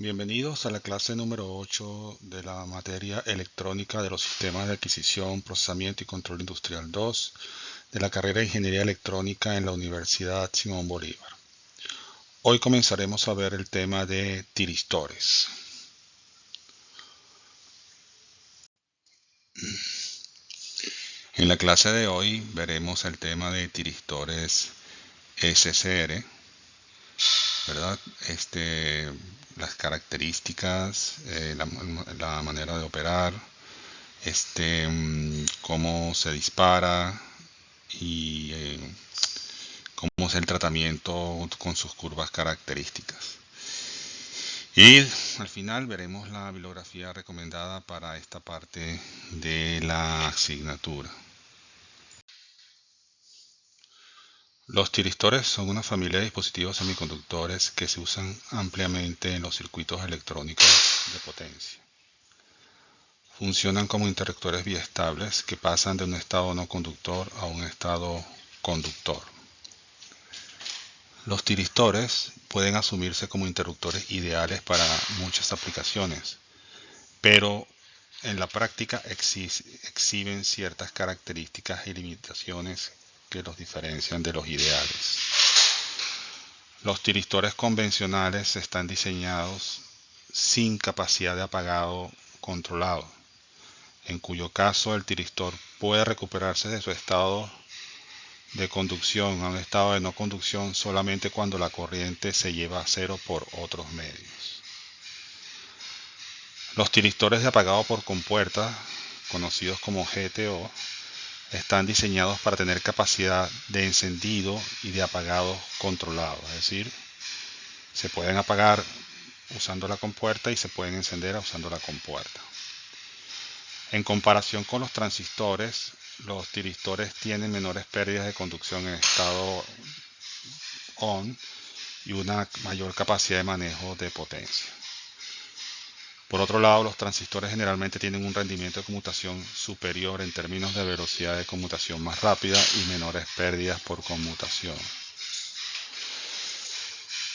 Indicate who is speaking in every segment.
Speaker 1: Bienvenidos a la clase número 8 de la materia electrónica de los sistemas de adquisición, procesamiento y control industrial 2 de la carrera de Ingeniería Electrónica en la Universidad Simón Bolívar. Hoy comenzaremos a ver el tema de tiristores. En la clase de hoy veremos el tema de tiristores SCR, ¿verdad? Las características, la manera de operar, cómo se dispara y cómo es el tratamiento con sus curvas características. Y al final veremos la bibliografía recomendada para esta parte de la asignatura. Los tiristores son una familia de dispositivos semiconductores que se usan ampliamente en los circuitos electrónicos de potencia. Funcionan como interruptores biestables que pasan de un estado no conductor a un estado conductor. Los tiristores pueden asumirse como interruptores ideales para muchas aplicaciones, pero en la práctica exhiben ciertas características y limitaciones que los diferencian de los ideales. Los tiristores convencionales están diseñados sin capacidad de apagado controlado, en cuyo caso el tiristor puede recuperarse de su estado de conducción a un estado de no conducción solamente cuando la corriente se lleva a cero por otros medios. Los tiristores de apagado por compuerta, conocidos como GTO, están diseñados para tener capacidad de encendido y de apagado controlado, es decir, se pueden apagar usando la compuerta y se pueden encender usando la compuerta. En comparación con los transistores, los tiristores tienen menores pérdidas de conducción en estado on y una mayor capacidad de manejo de potencia. Por otro lado, los transistores generalmente tienen un rendimiento de conmutación superior en términos de velocidad de conmutación más rápida y menores pérdidas por conmutación.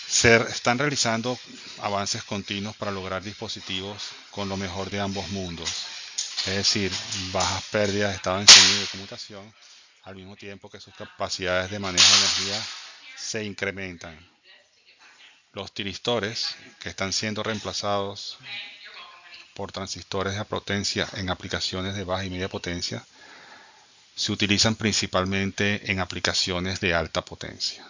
Speaker 1: Se están realizando avances continuos para lograr dispositivos con lo mejor de ambos mundos, es decir, bajas pérdidas de estado encendido y de conmutación, al mismo tiempo que sus capacidades de manejo de energía se incrementan. Los tiristores, que están siendo reemplazados por transistores de potencia en aplicaciones de baja y media potencia, se utilizan principalmente en aplicaciones de alta potencia.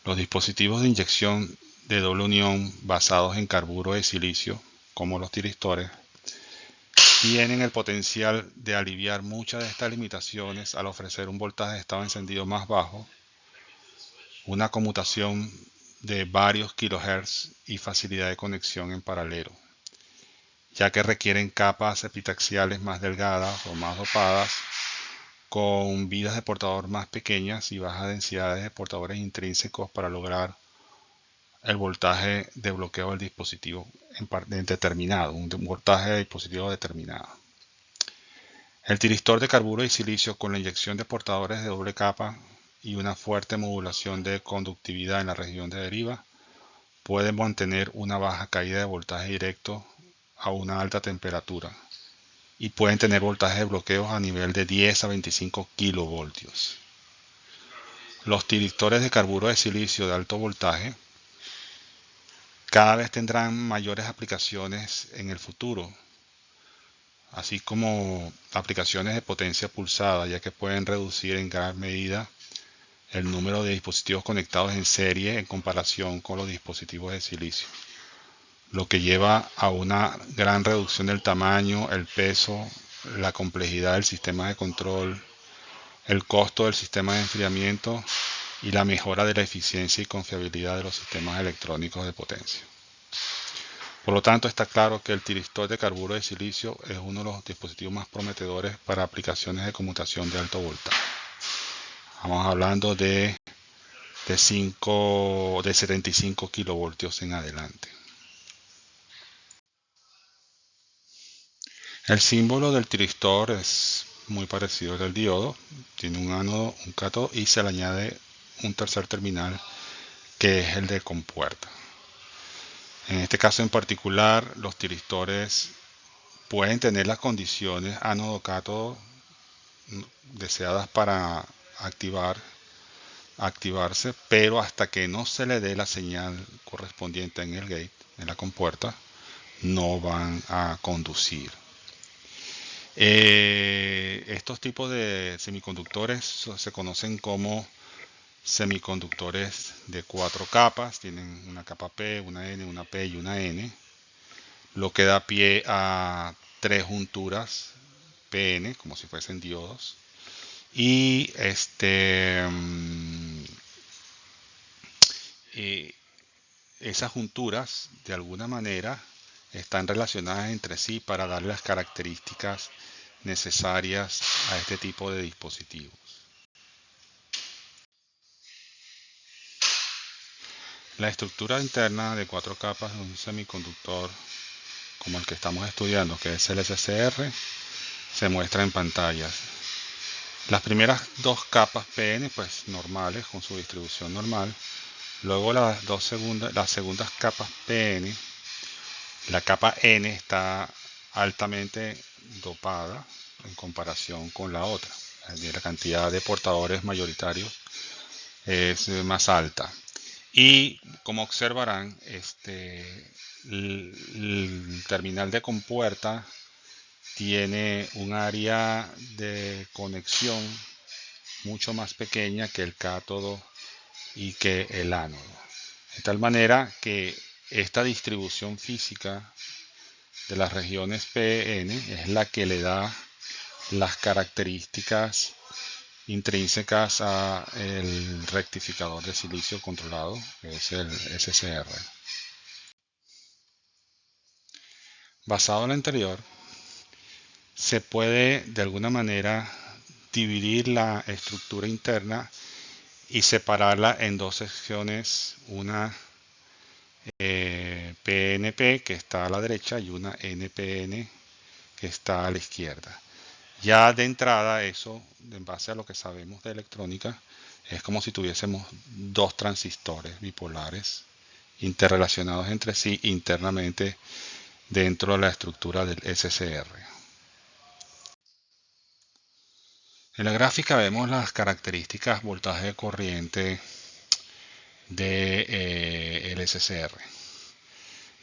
Speaker 1: Los dispositivos de inyección de doble unión basados en carburo de silicio, como los tiristores, tienen el potencial de aliviar muchas de estas limitaciones al ofrecer un voltaje de estado encendido más bajo, una conmutación de varios kilohertz y facilidad de conexión en paralelo, ya que requieren capas epitaxiales más delgadas o más dopadas, con vidas de portador más pequeñas y bajas densidades de portadores intrínsecos para lograr el voltaje de bloqueo del dispositivo determinado, un voltaje de dispositivo determinado. El tiristor de carburo de silicio con la inyección de portadores de doble capa y una fuerte modulación de conductividad en la región de deriva puede mantener una baja caída de voltaje directo a una alta temperatura y pueden tener voltajes de bloqueo a nivel de 10 a 25 kilovoltios. Los tiristores de carburo de silicio de alto voltaje cada vez tendrán mayores aplicaciones en el futuro, así como aplicaciones de potencia pulsada, ya que pueden reducir en gran medida el número de dispositivos conectados en serie en comparación con los dispositivos de silicio, lo que lleva a una gran reducción del tamaño, el peso, la complejidad del sistema de control, el costo del sistema de enfriamiento y la mejora de la eficiencia y confiabilidad de los sistemas electrónicos de potencia. Por lo tanto, está claro que el tiristor de carburo de silicio es uno de los dispositivos más prometedores para aplicaciones de conmutación de alto voltaje. Estamos hablando de 75 kilovoltios en adelante. El símbolo del tiristor es muy parecido al del diodo. Tiene un ánodo, un cátodo y se le añade un tercer terminal que es el de compuerta. En este caso en particular, los tiristores pueden tener las condiciones ánodo-cátodo deseadas para activarse, pero hasta que no se le dé la señal correspondiente en el gate, en la compuerta, no van a conducir. Estos tipos de semiconductores se conocen como semiconductores de 4 capas, tienen una capa P, una N, una P y una N, lo que da pie a 3 junturas PN, como si fuesen diodos, y esas junturas de alguna manera están relacionadas entre sí para dar las características necesarias a este tipo de dispositivos. La estructura interna de 4 capas de un semiconductor como el que estamos estudiando, que es el SCR, se muestra en pantallas. Las primeras 2 capas PN, pues normales, con su distribución normal. Luego las segundas capas PN, la capa N está altamente dopada en comparación con la otra. La cantidad de portadores mayoritarios es más alta. Y como observarán, el terminal de compuerta tiene un área de conexión mucho más pequeña que el cátodo y que el ánodo. De tal manera que esta distribución física de las regiones PN es la que le da las características intrínsecas a el rectificador de silicio controlado, que es el SCR. Basado en lo anterior, se puede de alguna manera dividir la estructura interna y separarla en 2 secciones, una PNP que está a la derecha y una NPN que está a la izquierda. Ya de entrada eso, en base a lo que sabemos de electrónica, es como si tuviésemos 2 transistores bipolares interrelacionados entre sí internamente dentro de la estructura del SCR. En la gráfica vemos las características voltaje de corriente del SCR.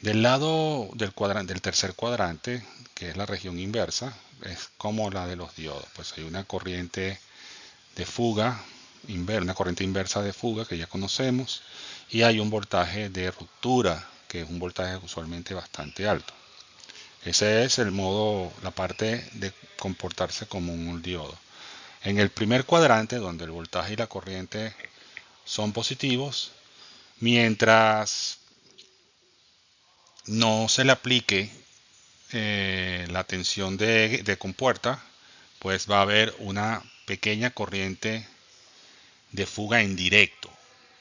Speaker 1: Del lado del tercer cuadrante, que es la región inversa, es como la de los diodos. Pues hay una corriente de fuga, una corriente inversa de fuga que ya conocemos, y hay un voltaje de ruptura, que es un voltaje usualmente bastante alto. Ese es el modo, la parte de comportarse como un diodo. En el primer cuadrante, donde el voltaje y la corriente son positivos, mientras no se le aplique la tensión de compuerta, pues va a haber una pequeña corriente de fuga en directo,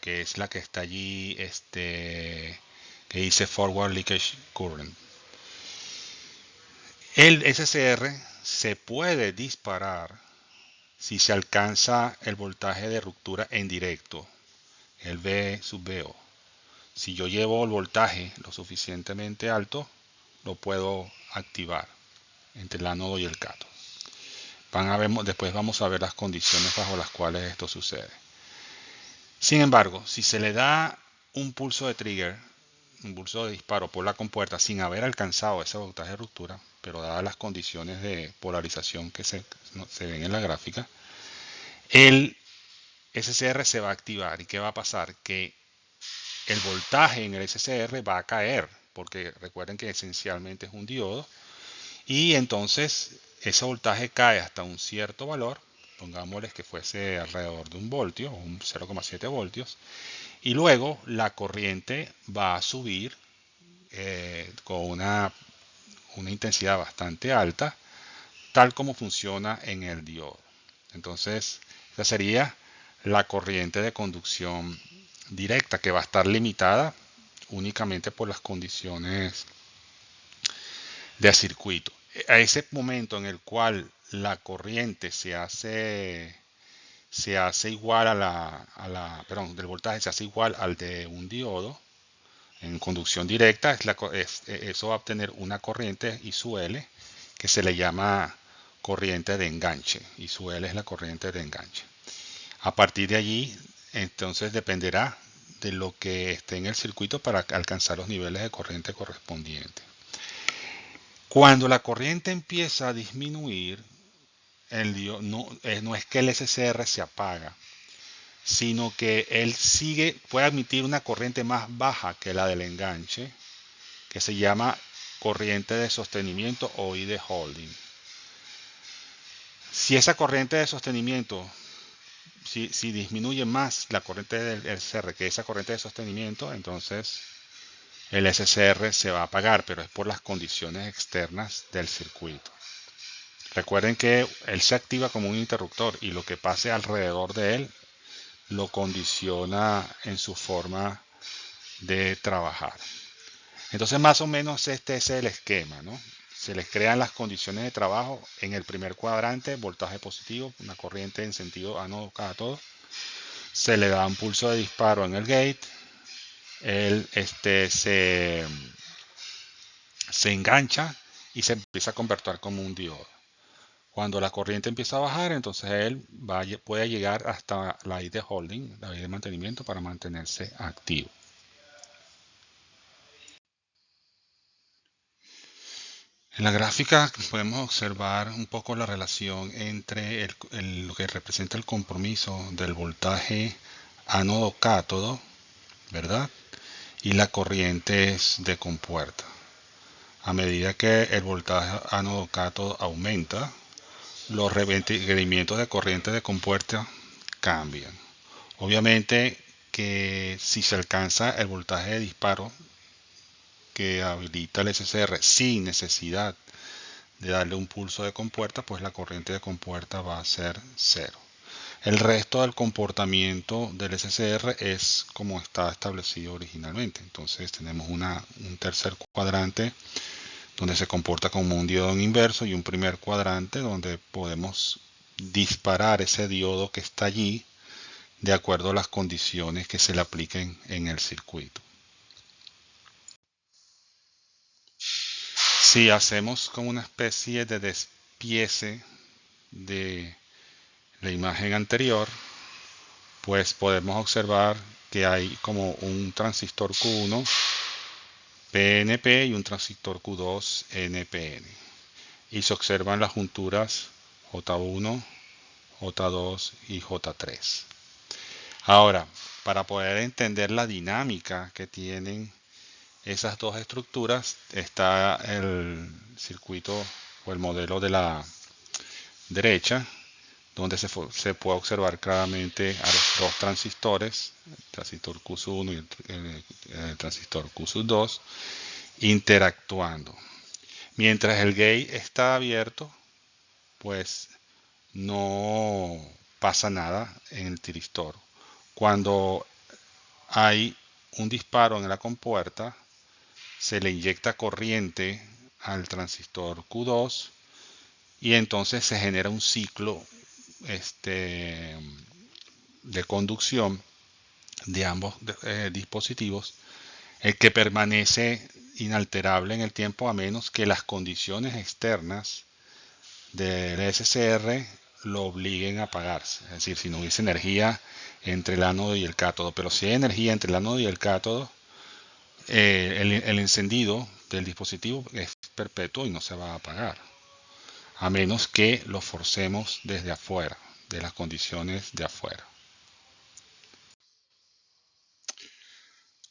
Speaker 1: que es la que está allí, que dice Forward Leakage Current. El SCR se puede disparar si se alcanza el voltaje de ruptura en directo, el V sub VO. Si yo llevo el voltaje lo suficientemente alto, lo puedo activar entre el ánodo y el cátodo. Después vamos a ver las condiciones bajo las cuales esto sucede. Sin embargo, si se le da un pulso de trigger, un pulso de disparo por la compuerta sin haber alcanzado ese voltaje de ruptura, pero dadas las condiciones de polarización que se ven en la gráfica, el SCR se va a activar. ¿Y qué va a pasar? Que el voltaje en el SCR va a caer, porque recuerden que esencialmente es un diodo, y entonces ese voltaje cae hasta un cierto valor, pongámosles que fuese alrededor de 1 voltio o un 0,7 voltios, y luego la corriente va a subir con una intensidad bastante alta, tal como funciona en el diodo. Entonces, esa sería la corriente de conducción directa, que va a estar limitada únicamente por las condiciones de circuito. A ese momento en el cual la corriente se hace igual del voltaje se hace igual al de un diodo, En conducción directa eso va a obtener una corriente I sub L que se le llama corriente de enganche. I sub L es la corriente de enganche. A partir de allí, entonces dependerá de lo que esté en el circuito para alcanzar los niveles de corriente correspondientes. Cuando la corriente empieza a disminuir, no es que el SCR se apaga, sino que él puede admitir una corriente más baja que la del enganche, que se llama corriente de sostenimiento o I de holding. Si esa corriente de sostenimiento, si disminuye más la corriente del SCR que esa corriente de sostenimiento, entonces el SCR se va a apagar, pero es por las condiciones externas del circuito. Recuerden que él se activa como un interruptor y lo que pase alrededor de él lo condiciona en su forma de trabajar. Entonces más o menos este es el esquema, ¿no? Se les crean las condiciones de trabajo en el primer cuadrante, voltaje positivo, una corriente en sentido ánodo cátodo. Se le da un pulso de disparo en el gate. Él se engancha y se empieza a convertir como un diodo. Cuando la corriente empieza a bajar, entonces él puede llegar hasta la I de holding, la I de mantenimiento, para mantenerse activo. En la gráfica podemos observar un poco la relación entre lo que representa el compromiso del voltaje ánodo-cátodo, ¿verdad? Y la corriente de compuerta. A medida que el voltaje ánodo-cátodo aumenta, los requerimientos de corriente de compuerta cambian. Obviamente que si se alcanza el voltaje de disparo que habilita el SCR sin necesidad de darle un pulso de compuerta, pues la corriente de compuerta va a ser cero. El resto del comportamiento del SCR es como está establecido originalmente. Entonces tenemos un tercer cuadrante donde se comporta como un diodo en inverso y un primer cuadrante donde podemos disparar ese diodo que está allí de acuerdo a las condiciones que se le apliquen en el circuito. Si hacemos como una especie de despiece de la imagen anterior, pues podemos observar que hay como un transistor Q1 PNP y un transistor Q2 NPN. Y se observan las junturas J1, J2 y J3. Ahora, para poder entender la dinámica que tienen esas dos estructuras, está el circuito o el modelo de la derecha, donde se puede observar claramente a los dos transistores, el transistor Q1 y el transistor Q2, interactuando. Mientras el gate está abierto, pues no pasa nada en el tiristor. Cuando hay un disparo en la compuerta, se le inyecta corriente al transistor Q2 y entonces se genera un ciclo de conducción de ambos dispositivos, el que permanece inalterable en el tiempo a menos que las condiciones externas del SCR lo obliguen a apagarse. Es decir, si no hubiese energía entre el ánodo y el cátodo. Pero si hay energía entre el ánodo y el cátodo, el encendido del dispositivo es perpetuo y no se va a apagar. A menos que lo forcemos desde afuera, de las condiciones de afuera.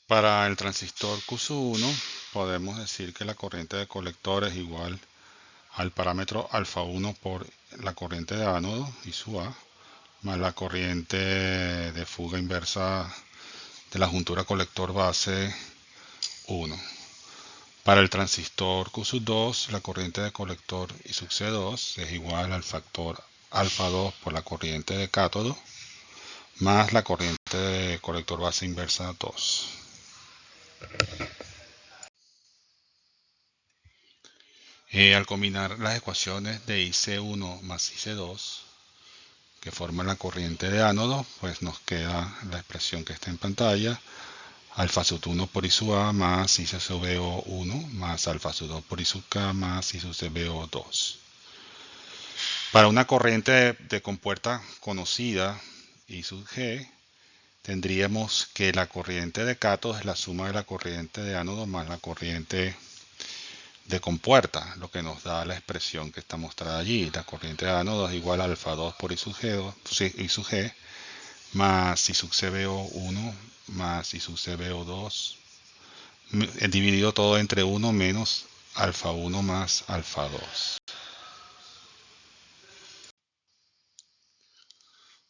Speaker 1: Para el transistor Q1 podemos decir que la corriente de colector es igual al parámetro alfa 1 por la corriente de ánodo I sub A más la corriente de fuga inversa de la juntura colector base 1. Para el transistor Q2 la corriente de colector I sub C2 es igual al factor alfa 2 por la corriente de cátodo más la corriente de colector base inversa 2. Al combinar las ecuaciones de IC1 más IC2 que forman la corriente de ánodo, pues nos queda la expresión que está en pantalla. alfa sub 1 por I sub A más I sub BO1 más alfa sub 2 por I sub K más I sub C BO2. Para una corriente de compuerta conocida, I sub G, tendríamos que la corriente de cátodo es la suma de la corriente de ánodo más la corriente de compuerta, lo que nos da la expresión que está mostrada allí. La corriente de ánodo es igual a alfa 2 por I sub G más I sub CBO1 más I sub CBO2 dividido todo entre 1 menos alfa 1 más alfa 2.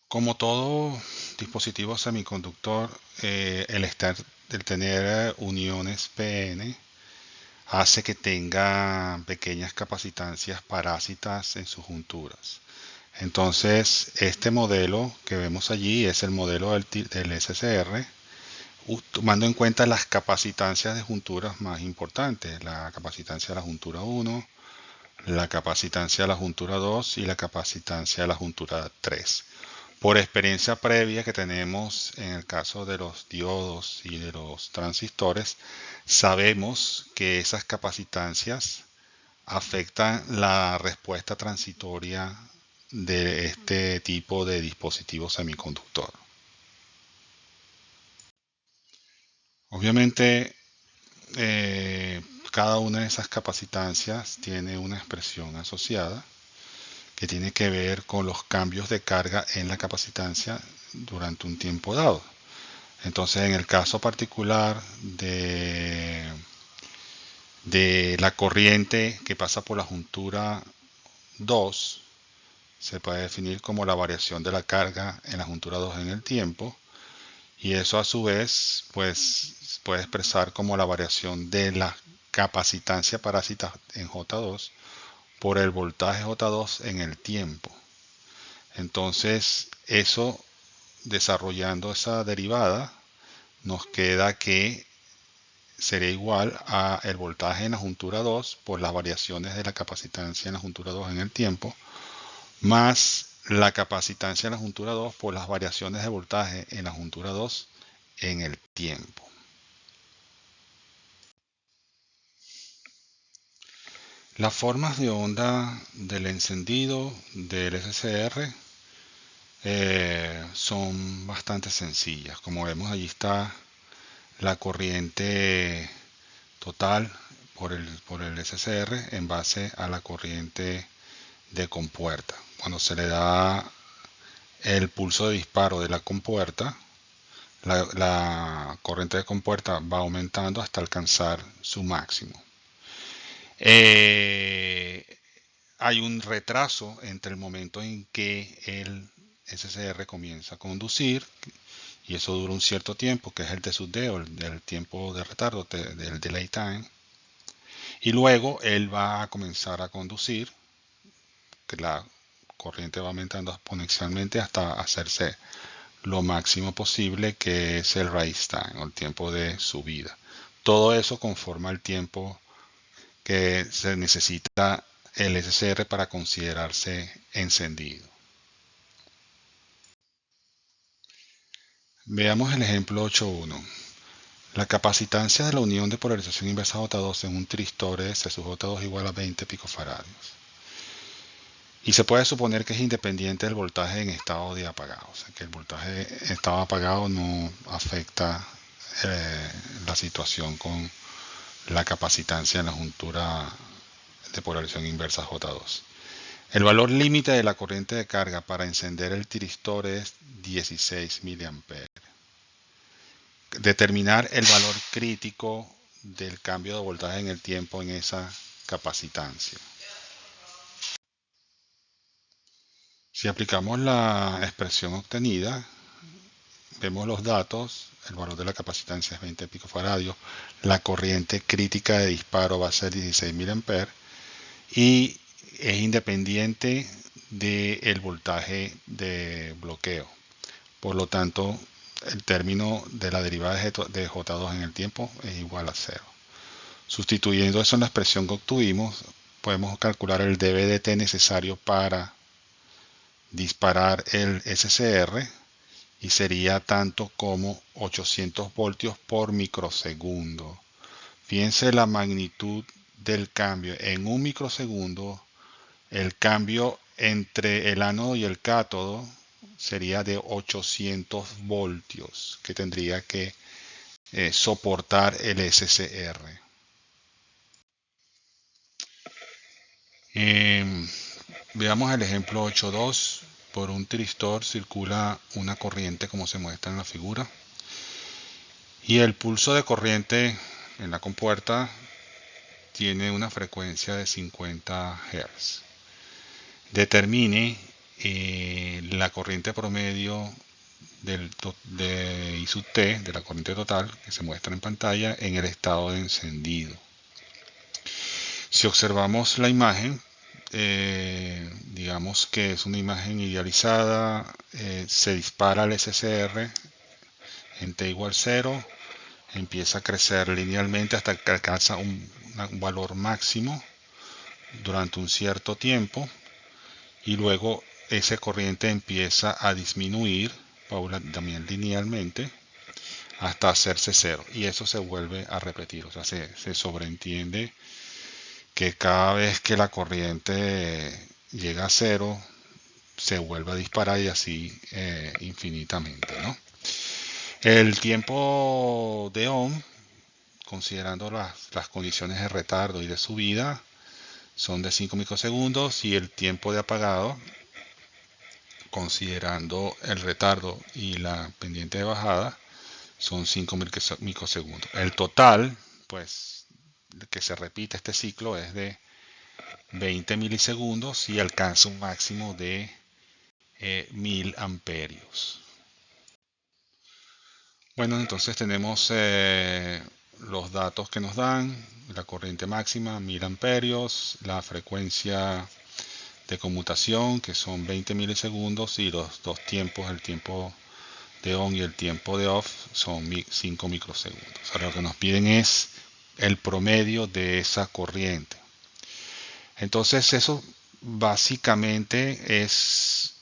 Speaker 1: Como todo dispositivo semiconductor, el tener uniones PN hace que tenga pequeñas capacitancias parásitas en sus junturas. Entonces, este modelo que vemos allí es el modelo del SCR, tomando en cuenta las capacitancias de junturas más importantes, la capacitancia de la juntura 1, la capacitancia de la juntura 2 y la capacitancia de la juntura 3. Por experiencia previa que tenemos en el caso de los diodos y de los transistores, sabemos que esas capacitancias afectan la respuesta transitoria de este tipo de dispositivo semiconductor. Obviamente, cada una de esas capacitancias tiene una expresión asociada que tiene que ver con los cambios de carga en la capacitancia durante un tiempo dado. Entonces, en el caso particular de la corriente que pasa por la juntura 2, se puede definir como la variación de la carga en la juntura 2 en el tiempo, y eso a su vez pues puede expresar como la variación de la capacitancia parásita en J2 por el voltaje J2 en el tiempo. Entonces, eso, desarrollando esa derivada, nos queda que sería igual a el voltaje en la juntura 2 por las variaciones de la capacitancia en la juntura 2 en el tiempo, más la capacitancia en la juntura 2 por las variaciones de voltaje en la juntura 2 en el tiempo. Las formas de onda del encendido del SCR son bastante sencillas. Como vemos, allí está la corriente total por el SCR en base a la corriente de compuerta. Cuando se le da el pulso de disparo de la compuerta, la corriente de compuerta va aumentando hasta alcanzar su máximo. Hay un retraso entre el momento en que el SCR comienza a conducir, y eso dura un cierto tiempo, que es el T sub D, o el tiempo de retardo, del delay time, y luego él va a comenzar a conducir, que la corriente va aumentando exponencialmente hasta hacerse lo máximo posible, que es el rise time, o el tiempo de subida. Todo eso conforma el tiempo que se necesita el SCR para considerarse encendido. Veamos el ejemplo 8.1. La capacitancia de la unión de polarización inversa J2 en un tristor S sub J2 igual a 20 picofaradios. Y se puede suponer que es independiente del voltaje en estado de apagado. O sea, que el voltaje en estado apagado no afecta la situación con la capacitancia en la juntura de polarización inversa J2. El valor límite de la corriente de carga para encender el tiristor es 16 mA. Determinar el valor crítico del cambio de voltaje en el tiempo en esa capacitancia. Si aplicamos la expresión obtenida, vemos los datos, el valor de la capacitancia es 20 picofaradios, la corriente crítica de disparo va a ser 16 mA y es independiente del voltaje de bloqueo. Por lo tanto, el término de la derivada de J2 en el tiempo es igual a 0. Sustituyendo eso en la expresión que obtuvimos, podemos calcular el dB de T necesario para disparar el SCR, y sería tanto como 800 voltios por microsegundo. Fíjense la magnitud del cambio. En un microsegundo, el cambio entre el ánodo y el cátodo sería de 800 voltios que tendría que soportar el SCR. Veamos el ejemplo 8.2. Por un tiristor circula una corriente como se muestra en la figura. Y el pulso de corriente en la compuerta tiene una frecuencia de 50 Hz. Determine la corriente promedio de I sub t, de la corriente total, que se muestra en pantalla, en el estado de encendido. Si observamos la imagen, digamos que es una imagen idealizada, se dispara el SCR en t igual 0, empieza a crecer linealmente hasta que alcanza un valor máximo durante un cierto tiempo y luego esa corriente empieza a disminuir también linealmente hasta hacerse 0 y eso se vuelve a repetir, o sea, se sobreentiende que cada vez que la corriente llega a 0 se vuelve a disparar y así infinitamente, ¿no? El tiempo de Ohm, considerando las condiciones de retardo y de subida, son de 5 microsegundos y el tiempo de apagado, considerando el retardo y la pendiente de bajada, son 5 microsegundos. El total, pues, que se repite este ciclo es de 20 milisegundos y alcanza un máximo de 1000 amperios. Bueno, entonces tenemos los datos que nos dan, la corriente máxima 1000 amperios, la frecuencia de conmutación que son 20 milisegundos y los dos tiempos, el tiempo de on y el tiempo de off son 5 microsegundos. Ahora lo que nos piden es el promedio de esa corriente. Entonces eso básicamente es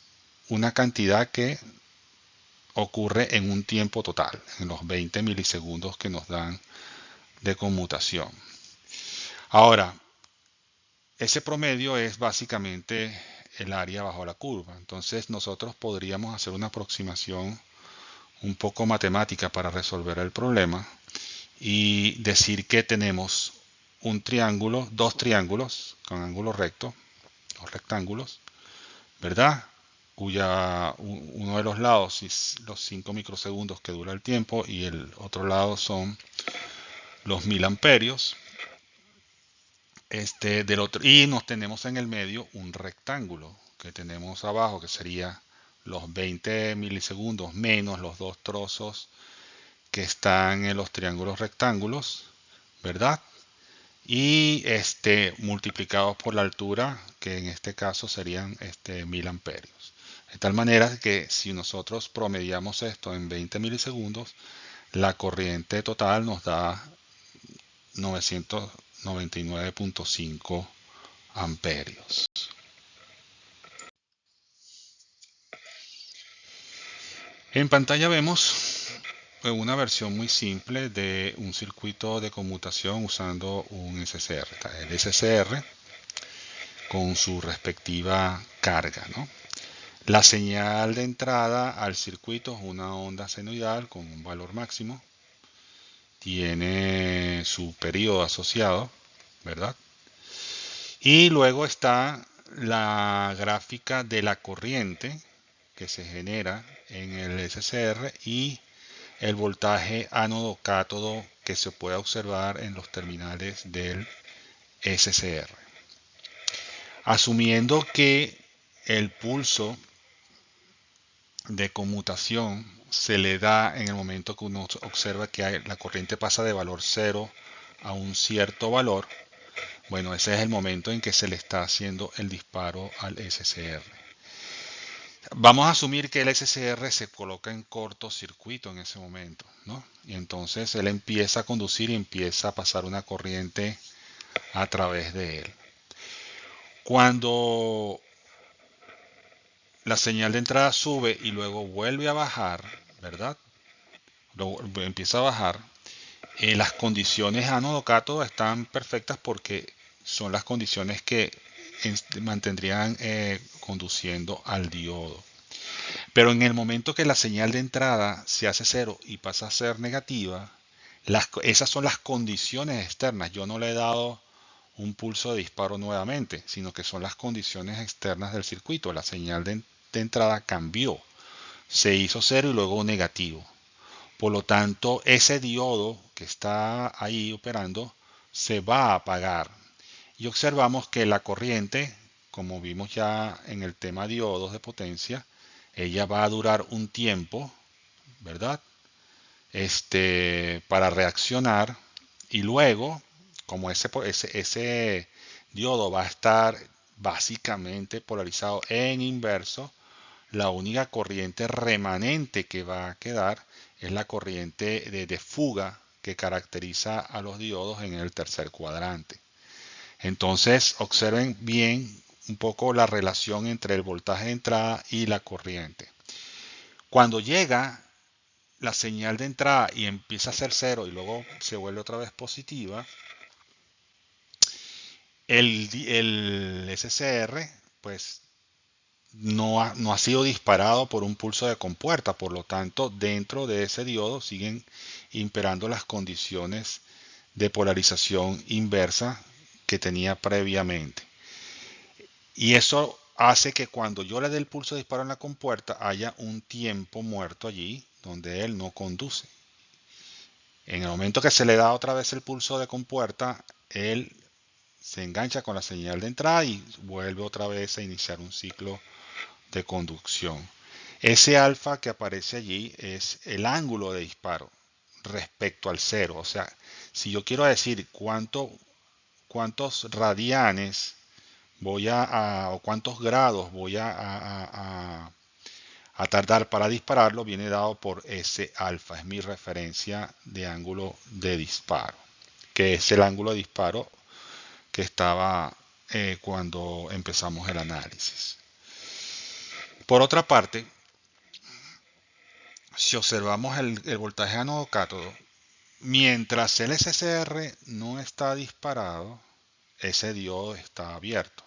Speaker 1: una cantidad que ocurre en un tiempo total, en los 20 milisegundos que nos dan de conmutación. Ahora, ese promedio es básicamente el área bajo la curva. Entonces nosotros podríamos hacer una aproximación un poco matemática para resolver el problema y decir que tenemos un triángulo, dos triángulos con ángulo recto, o rectángulos, ¿verdad? Cuya uno de los lados es los 5 microsegundos que dura el tiempo y el otro lado son los 1000 amperios. Del otro, y nos tenemos en el medio un rectángulo que tenemos abajo que sería los 20 milisegundos menos los dos trozos que están en los triángulos rectángulos, ¿verdad? Y multiplicados por la altura, que en este caso serían 1000 amperios. De tal manera que si nosotros promediamos esto en 20 milisegundos, la corriente total nos da 999.5 amperios. En pantalla vemos una versión muy simple de un circuito de conmutación usando un SCR. El SCR con su respectiva carga, ¿no? La señal de entrada al circuito es una onda senoidal con un valor máximo. Tiene su periodo asociado, ¿verdad? Y luego está la gráfica de la corriente que se genera en el SCR y el voltaje ánodo-cátodo que se puede observar en los terminales del SCR. Asumiendo que el pulso de conmutación se le da en el momento que uno observa que la corriente pasa de valor 0 a un cierto valor, bueno, ese es el momento en que se le está haciendo el disparo al SCR. Vamos a asumir que el SCR se coloca en cortocircuito en ese momento, ¿no? Y entonces él empieza a conducir y empieza a pasar una corriente a través de él. Cuando la señal de entrada sube y luego vuelve a bajar, ¿verdad? Empieza a bajar. Las condiciones ánodo-cátodo están perfectas porque son las condiciones que mantendrían conduciendo al diodo. Pero en el momento que la señal de entrada se hace cero y pasa a ser negativa, esas son las condiciones externas. Yo no le he dado un pulso de disparo nuevamente, sino que son las condiciones externas del circuito. La señal de entrada cambió, se hizo cero y luego negativo. Por lo tanto, ese diodo que está ahí operando se va a apagar. Y observamos que la corriente, como vimos ya en el tema diodos de potencia, ella va a durar un tiempo, ¿verdad? Para reaccionar y luego, como ese diodo va a estar básicamente polarizado en inverso, la única corriente remanente que va a quedar es la corriente de fuga que caracteriza a los diodos en el tercer cuadrante. Entonces, observen bien un poco la relación entre el voltaje de entrada y la corriente. Cuando llega la señal de entrada y empieza a ser cero y luego se vuelve otra vez positiva, el SCR pues no ha sido disparado por un pulso de compuerta, por lo tanto dentro de ese diodo siguen imperando las condiciones de polarización inversa que tenía previamente. Y eso hace que cuando yo le dé el pulso de disparo en la compuerta haya un tiempo muerto allí donde él no conduce. En el momento que se le da otra vez el pulso de compuerta, él se engancha con la señal de entrada y vuelve otra vez a iniciar un ciclo de conducción. Ese alfa que aparece allí es el ángulo de disparo respecto al cero. O sea, si yo quiero decir cuántos radianes o cuántos grados voy a tardar para dispararlo, viene dado por ese alfa. Es mi referencia de ángulo de disparo, que es el ángulo de disparo que estaba cuando empezamos el análisis. Por otra parte, si observamos el voltaje ánodo-cátodo, mientras el SCR no está disparado, ese diodo está abierto.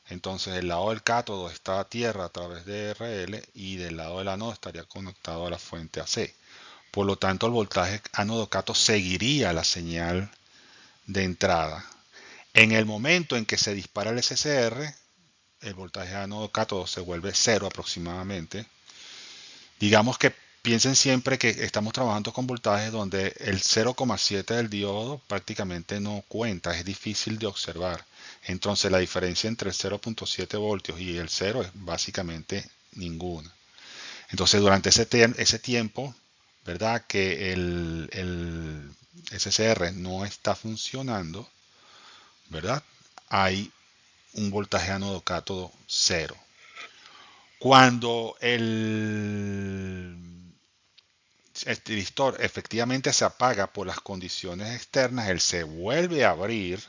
Speaker 1: Entonces el lado del cátodo está a tierra a través de RL y del lado del ánodo estaría conectado a la fuente AC. Por lo tanto, el voltaje ánodo-cátodo seguiría la señal de entrada. En el momento en que se dispara el SCR, el voltaje ánodo-cátodo se vuelve cero aproximadamente. Digamos que piensen siempre que estamos trabajando con voltajes donde el 0,7 del diodo prácticamente no cuenta, es difícil de observar. Entonces la diferencia entre el 0,7 voltios y el 0 es básicamente ninguna. Entonces durante ese tiempo, ¿verdad? Que el SCR no está funcionando, ¿verdad? Hay un voltaje ánodo-cátodo cero. Cuando el estiristor efectivamente se apaga por las condiciones externas, él se vuelve a abrir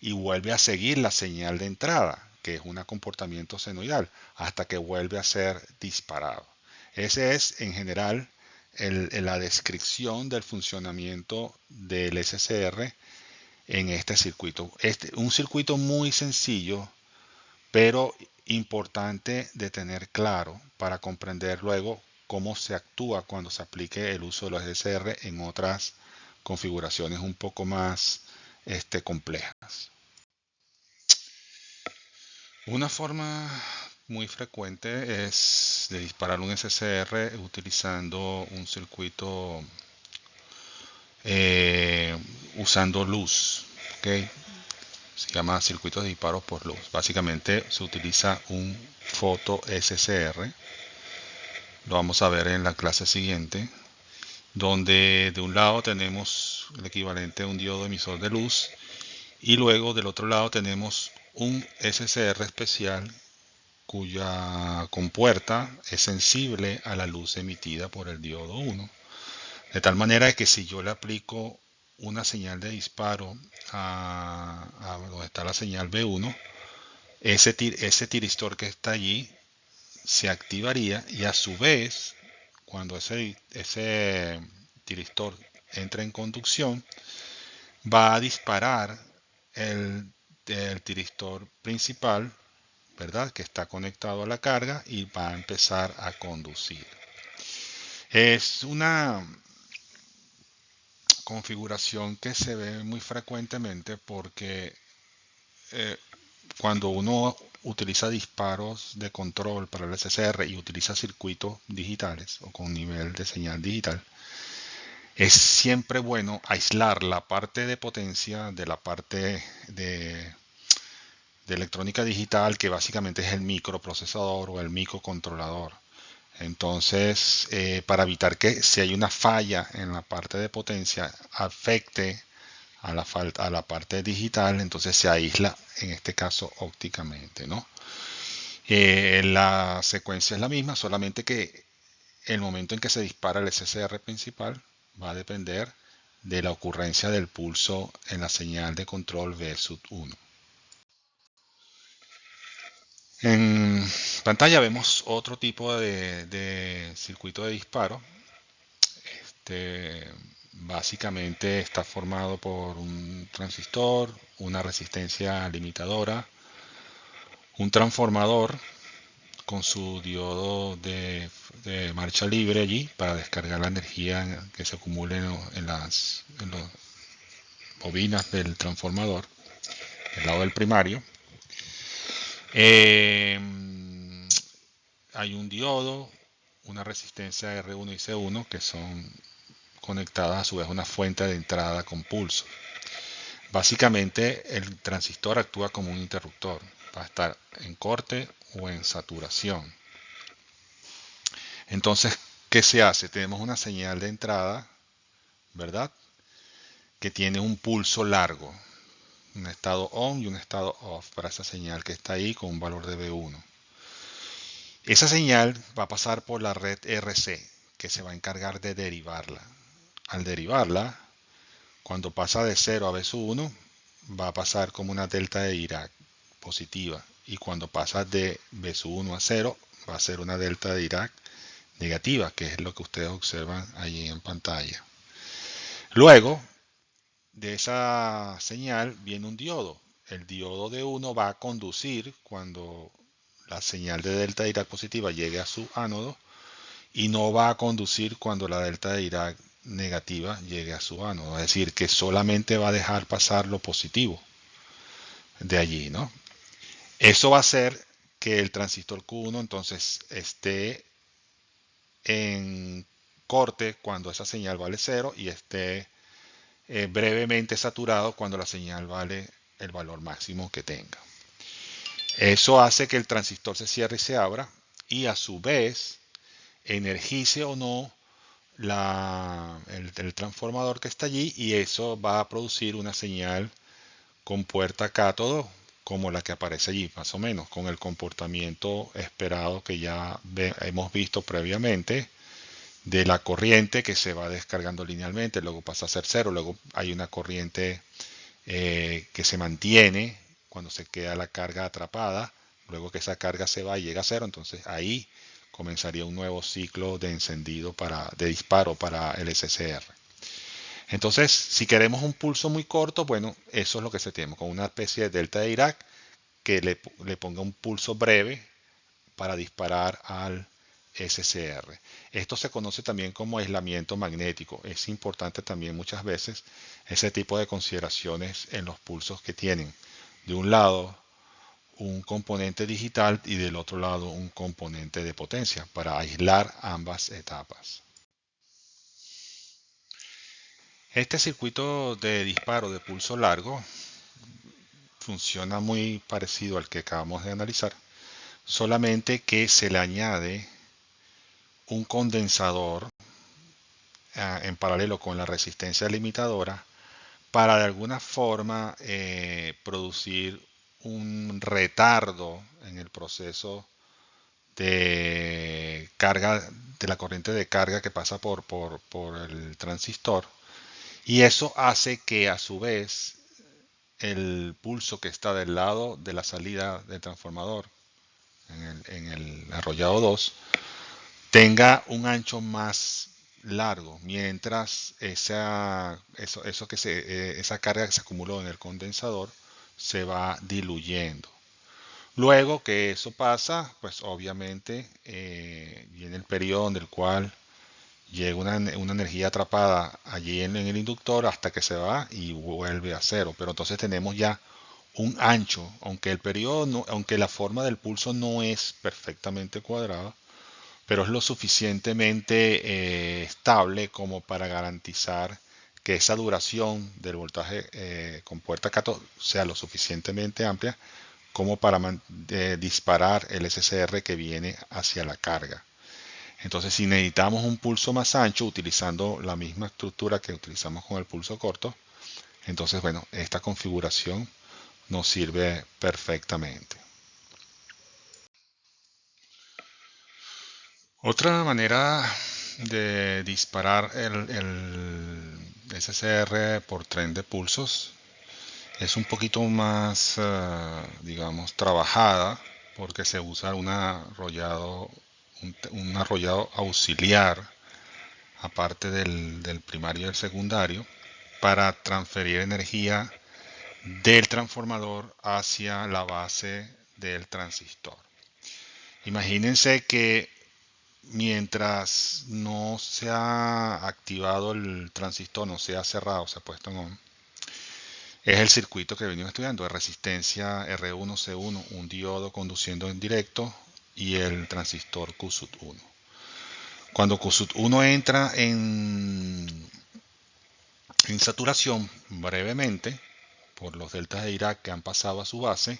Speaker 1: y vuelve a seguir la señal de entrada, que es un comportamiento senoidal, hasta que vuelve a ser disparado. Ese es en general la descripción del funcionamiento del SCR en este circuito. Un circuito muy sencillo, pero importante de tener claro para comprender luego cómo se actúa cuando se aplique el uso de los SCR en otras configuraciones un poco más complejas. Una forma muy frecuente es de disparar un SCR utilizando un circuito usando luz. ¿Okay? Se llama circuitos de disparo por luz. Básicamente se utiliza un foto SCR. Lo vamos a ver en la clase siguiente, donde de un lado tenemos el equivalente a un diodo emisor de luz y luego del otro lado tenemos un SCR especial cuya compuerta es sensible a la luz emitida por el diodo 1. De tal manera que si yo le aplico una señal de disparo a donde está la señal B1, ese tiristor que está allí se activaría y a su vez, cuando ese tiristor entra en conducción, va a disparar el, el tiristor principal, ¿verdad? Que está conectado a la carga y va a empezar a conducir. Es una configuración que se ve muy frecuentemente porque eh, cuando uno utiliza disparos de control para el SCR y utiliza circuitos digitales o con nivel de señal digital, es siempre bueno aislar la parte de potencia de la parte de electrónica digital, que básicamente es el microprocesador o el microcontrolador. Entonces, para evitar que si hay una falla en la parte de potencia afecte a la parte digital, entonces se aísla, en este caso ópticamente, ¿no? La secuencia es la misma, solamente que el momento en que se dispara el SCR principal va a depender de la ocurrencia del pulso en la señal de control V-1. En pantalla vemos otro tipo de circuito de disparo. Este, básicamente está formado por un transistor, una resistencia limitadora, un transformador con su diodo de marcha libre allí para descargar la energía que se acumule en las bobinas del transformador, del lado del primario. Eh, Hay un diodo, una resistencia R1 y C1 que son conectadas a su vez a una fuente de entrada con pulso. Básicamente el transistor actúa como un interruptor, va a estar en corte o en saturación. Entonces, ¿qué se hace? Tenemos una señal de entrada, ¿verdad? Que tiene un pulso largo, un estado on y un estado off para esa señal que está ahí con un valor de V1. Esa señal va a pasar por la red RC, que se va a encargar de derivarla. Al derivarla, cuando pasa de 0 a V1, va a pasar como una delta de Dirac positiva. Y cuando pasa de V1 a 0, va a ser una delta de Dirac negativa, que es lo que ustedes observan allí en pantalla. Luego de esa señal viene un diodo. El diodo de 1 va a conducir cuando la señal de delta de Dirac positiva llegue a su ánodo y no va a conducir cuando la delta de Dirac negativa llegue a su ánodo. Es decir, que solamente va a dejar pasar lo positivo de allí, ¿no? Eso va a hacer que el transistor Q1 entonces esté en corte cuando esa señal vale 0 y esté brevemente saturado cuando la señal vale el valor máximo que tenga. Eso hace que el transistor se cierre y se abra y a su vez energice o no el transformador que está allí, y eso va a producir una señal con puerta cátodo como la que aparece allí, más o menos, con el comportamiento esperado que ya hemos visto previamente de la corriente que se va descargando linealmente, luego pasa a ser cero, luego hay una corriente que se mantiene cuando se queda la carga atrapada, luego que esa carga se va y llega a cero, entonces ahí comenzaría un nuevo ciclo de encendido de disparo para el SCR. Entonces, si queremos un pulso muy corto, bueno, eso es lo que se tiene, con una especie de delta de Dirac que le ponga un pulso breve para disparar al SCR. Esto se conoce también como aislamiento magnético. Es importante también muchas veces ese tipo de consideraciones en los pulsos que tienen. De un lado, un componente digital y del otro lado un componente de potencia para aislar ambas etapas. Este circuito de disparo de pulso largo funciona muy parecido al que acabamos de analizar, solamente que se le añade un condensador en paralelo con la resistencia limitadora para de alguna forma producir un retardo en el proceso de carga de la corriente de carga que pasa por el transistor, y eso hace que a su vez el pulso que está del lado de la salida del transformador en el arrollado 2, tenga un ancho más largo, mientras esa carga que se acumuló en el condensador se va diluyendo. Luego que eso pasa, pues obviamente viene el periodo en el cual llega una energía atrapada allí en el inductor hasta que se va y vuelve a cero. Pero entonces tenemos ya un ancho, aunque el periodo aunque la forma del pulso no es perfectamente cuadrada, pero es lo suficientemente estable como para garantizar que esa duración del voltaje con puerta cato sea lo suficientemente amplia como para disparar el SCR que viene hacia la carga. Entonces, si necesitamos un pulso más ancho utilizando la misma estructura que utilizamos con el pulso corto, entonces, bueno, esta configuración nos sirve perfectamente. Otra manera de disparar el SCR por tren de pulsos es un poquito más, digamos, trabajada porque se usa un arrollado auxiliar aparte del primario y del secundario para transferir energía del transformador hacia la base del transistor. Imagínense que mientras no se ha activado el transistor, no se ha cerrado, se ha puesto en on, es el circuito que venimos estudiando, de resistencia R1C1, un diodo conduciendo en directo y el transistor QSUT1. Cuando QSUT1 entra en saturación brevemente por los deltas de Dirac que han pasado a su base,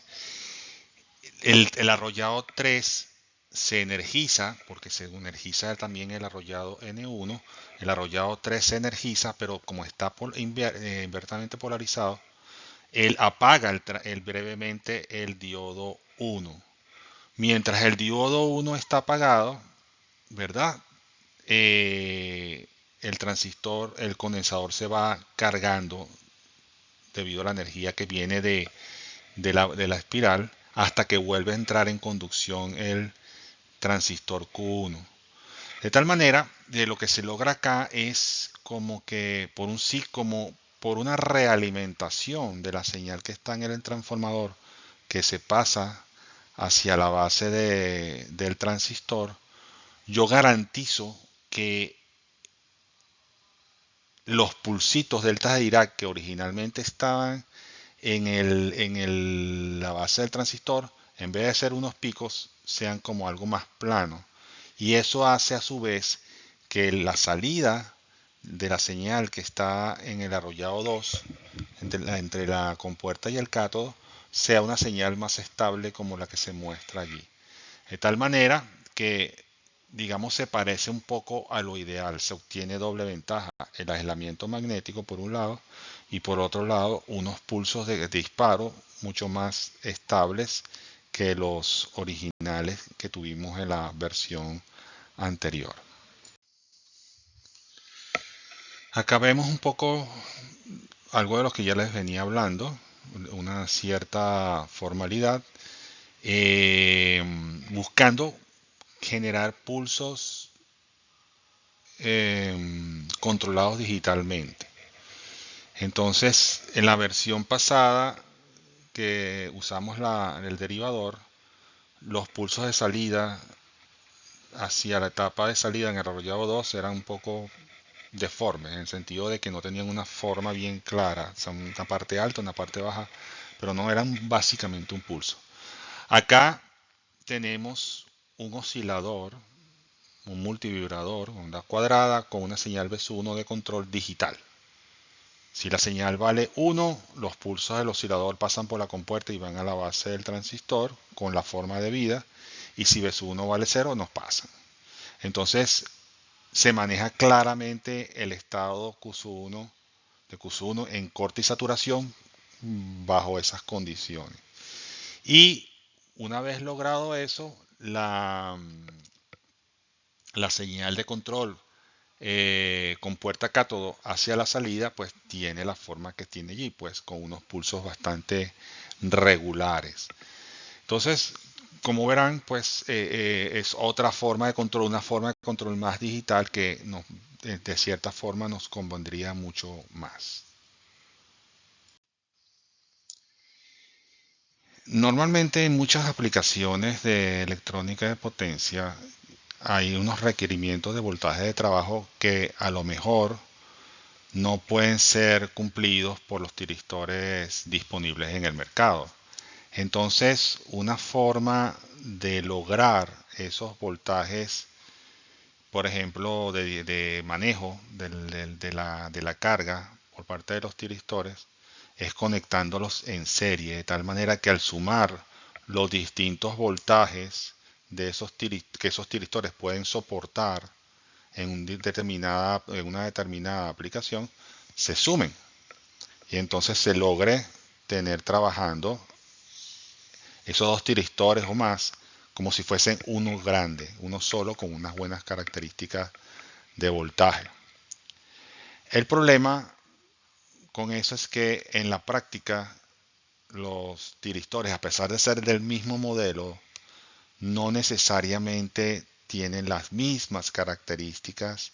Speaker 1: el arrollado 3 se energiza, porque se energiza también el arrollado N1, el arrollado 3 se energiza, pero como está invertamente polarizado, él apaga brevemente el diodo 1. Mientras el diodo 1 está apagado, ¿verdad? El transistor, el condensador se va cargando debido a la energía que viene de la espiral hasta que vuelve a entrar en conducción el transistor Q1. De tal manera, de lo que se logra acá es como que como por una realimentación de la señal que está en el transformador que se pasa hacia la base del transistor, yo garantizo que los pulsitos delta de Dirac que originalmente estaban la base del transistor, en vez de ser unos picos, sean como algo más plano. Y eso hace a su vez que la salida de la señal que está en el arrollado 2, entre la compuerta y el cátodo, sea una señal más estable como la que se muestra allí. De tal manera que, digamos, se parece un poco a lo ideal. Se obtiene doble ventaja: el aislamiento magnético por un lado y por otro lado unos pulsos de disparo mucho más estables que los originales que tuvimos en la versión anterior. Acá vemos un poco algo de lo que ya les venía hablando, una cierta formalidad, buscando generar pulsos controlados digitalmente. Entonces, en la versión pasada que usamos el derivador, los pulsos de salida hacia la etapa de salida en el arrollado 2 eran un poco deformes, en el sentido de que no tenían una forma bien clara, o sea, una parte alta, una parte baja, pero no eran básicamente un pulso. Acá tenemos un oscilador, un multivibrador, onda cuadrada, con una señal BS1 de control digital. Si la señal vale 1, los pulsos del oscilador pasan por la compuerta y van a la base del transistor con la forma debida. Y si BS1 vale 0, nos pasan. Entonces, se maneja claramente el estado QS1 de QS1 en corte y saturación bajo esas condiciones. Y una vez logrado eso, la señal de control con puerta cátodo hacia la salida, pues tiene la forma que tiene allí, pues con unos pulsos bastante regulares. Entonces, como verán, pues es otra forma de control, una forma de control más digital que de cierta forma nos convendría mucho más. Normalmente en muchas aplicaciones de electrónica de potencia hay unos requerimientos de voltaje de trabajo que a lo mejor no pueden ser cumplidos por los tiristores disponibles en el mercado. Entonces, una forma de lograr esos voltajes, por ejemplo, de manejo de la carga por parte de los tiristores, es conectándolos en serie, de tal manera que al sumar los distintos voltajes que esos tiristores pueden soportar en una determinada aplicación, se sumen y entonces se logre tener trabajando esos dos tiristores o más como si fuesen uno grande, uno solo con unas buenas características de voltaje. El problema con eso es que en la práctica los tiristores, a pesar de ser del mismo modelo, no necesariamente tienen las mismas características